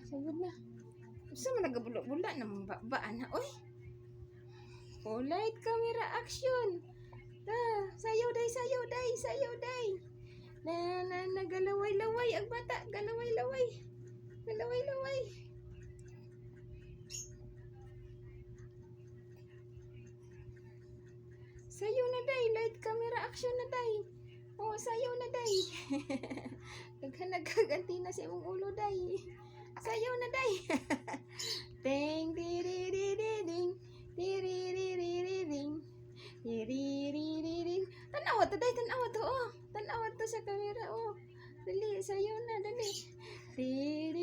Sagod na. Sa man nagabula-bula ng baba na, oy. Polite camera action. Sayaw day, sayaw day, sayaw day. Nagalaway-laway ang bata, galaway-laway. Galaway-laway. Sayaw na day, light camera action na day. Oh, sayaw na day. Nagkaganti na sa imong ulo day. Sayaw na day. Ding ding ding. Ding. Tanawa to day, tanawa to oh. Tanawa to sa camera oh. Dali, sayaw na dali. Ding.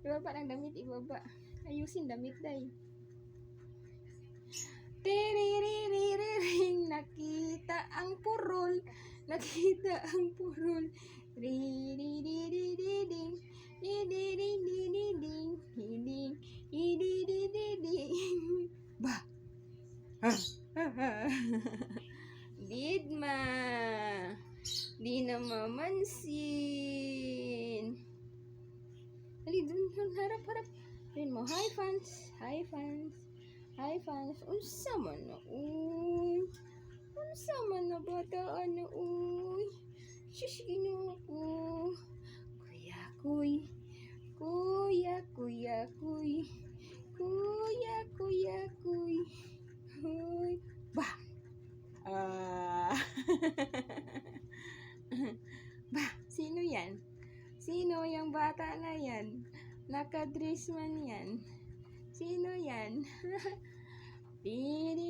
Ibaba ng damit, ibaba. Ayusin damit day. Tiririring, nakita ang purol. Nakita ang purol. Ridididididing. Didididididing. Didididididing. Bah. Didma. Di na mamansin. Ali, dun, harap. Rin mo, hi fans. Hi fans. Hi fans. Unsa man na, uy. Unsa man na bataan na, uy. Shush, Ginoo ko. Kuya. Hoy. Bah. Bah, sino yan? Sino yung bata na yan? Nakadress man yan. Sino yan? Ding.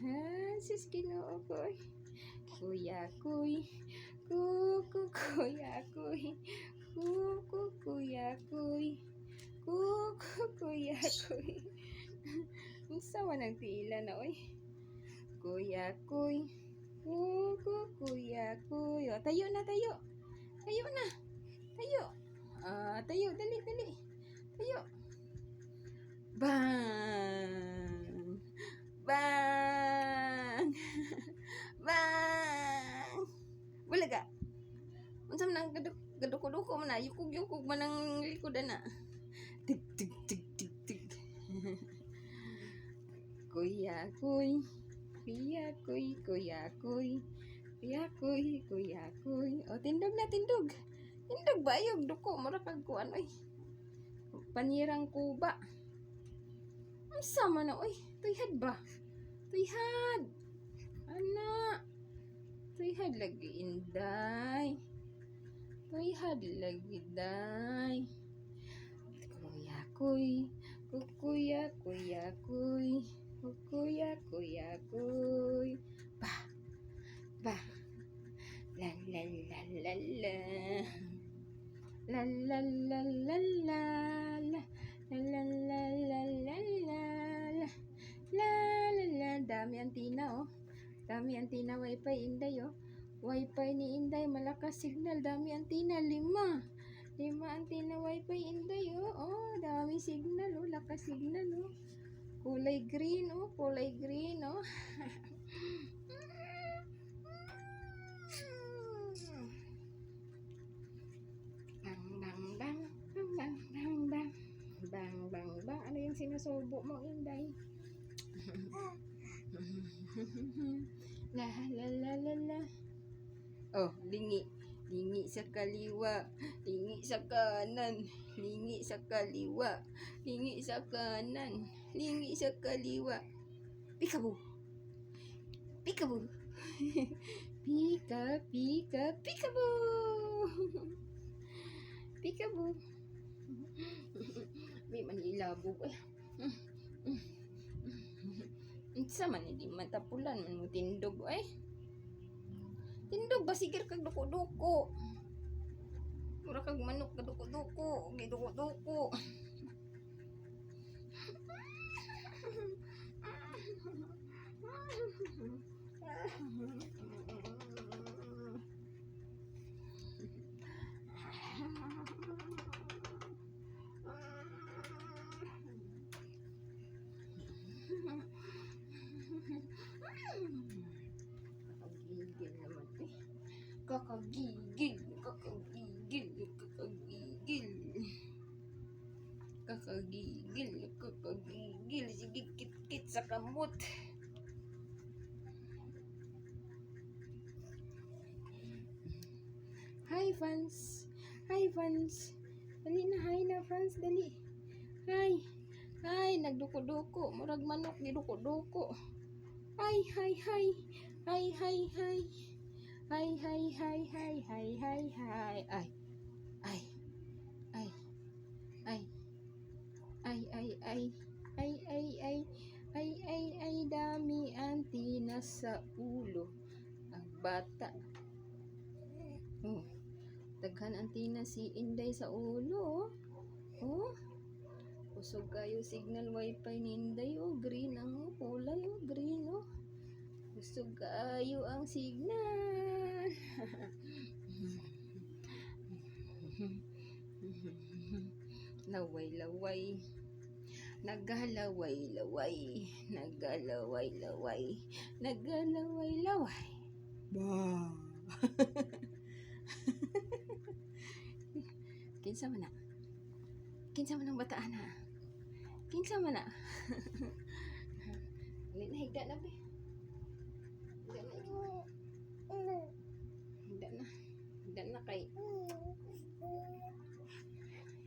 Ha, sis Ginoo ko. Kuya. Unsa man nagtiila na oy? Kuya. O, tayo na. Tayo. Tayo, dali. Tayo. Bang. Bulaga. Unsa man gaduko man na, yukog man ang likodan na. Tig. Kuya. O, tindog. Tindog ba yung duko mura kag kuan oy. Panirang kuba. Unsa man na oy? Tuyhad ba? Tuyhad. Ana. Tuyhad lagi inday. Kuya. Bah. La. Dami antina wifi inday oh. Wifi ni inday malakas signal, dami antina 5 antina wifi inday oh. Oh, dami signal oh, lakas signal oh. Kulay green oh. Bang. Ano yung sinusubo mo, inday? La. Oh, lingi sa kaliwa, lingi sa kanan, lingi sa kaliwa, lingi sa kanan, lingi sa kaliwa. Peekaboo. Peekaboo. May manilabog eh. Unsa man hindi matapulan man mo tindog eh. Tindog ba sigir kag duko-duko. Mura kag manok ka duko-duko, giduko-duko. Kakagigil naman eh. Kakagigil. Kakagigil. Kakagigil. Kakagigil. Kakagigil. Sige, kit-kit sa kamot. Hi, fans. Hi, fans. Dali na, hi na, fans. Dali. Hi. Hi, nagduko-duko. Murag manok, giduko-duko. Hi, hi, hi. Hi, hi, hi. Hi, hi, hi, hi, hi, hi, hi. Ay. Ay. Ay. Ay. Ay, ay, ay. Ay, ay, ay. Ay, ay, ay. Dami antinas sa ulo. Ang bata. Oh. Daghan antinas si Inday sa ulo. Oh. Kusog kayo signal wifi ni Inday. Oh, green ang kulay. Oh, green. Oh. Kusog kayo ang signal. Laway-laway. Nagalaway-laway. Nagalaway-laway. Nagalaway-laway. Ba. Kinsa man na? Kinsa man ang bataan ha? Kinsa man na? Higda na be. Higda na ikaw. Higda na. Higda na kay.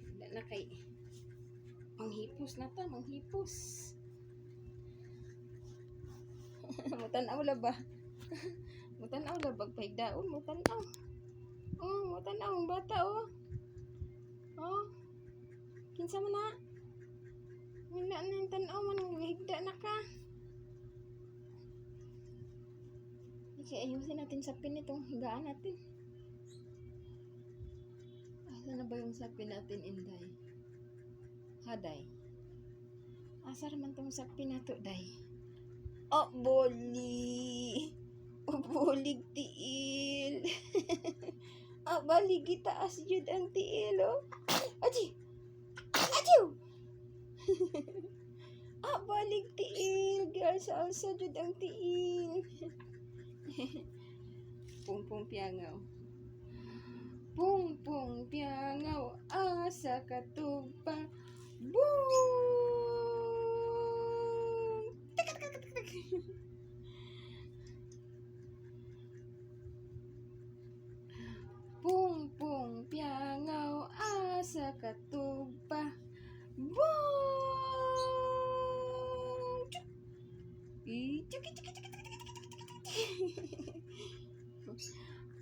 Higda na kay. Manghipos na ta, manghipos. Mutanaw la ba? Mutanaw la bag pahigdaon, mutanaw. Oh, mutanaw ang bata oh. Oh. Kinsa man na? Wala na yung tanaw man, higda na ka. Okay, ayusin natin sapin itong higaan natin. Asa na ba yung sapin natin, Inday? Haday. Asa naman tong sapin nato, day? Oh, boli. Oh, bolig tiil. Ah, bali gitaas jud ang tiil, oh. Aji. Ajiw. Ah, balik tiil. Gialsa-alsa jud ang tiil. Pungpung piangaw. Pungpung piangaw. Asa katugpa. Boom! Pungpung piangaw. Asa katugpa. Boom!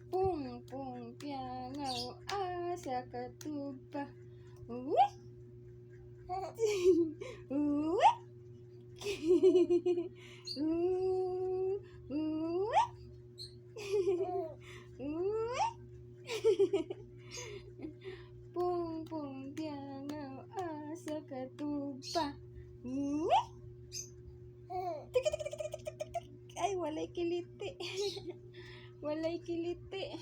Pungpung piangaw. Asa katugpa. Uwi! Uwi! Uwi! Uwi! Pungpung piangaw. Asa katugpa. Uwi! Ay, walay kiliti. Walay kiliti.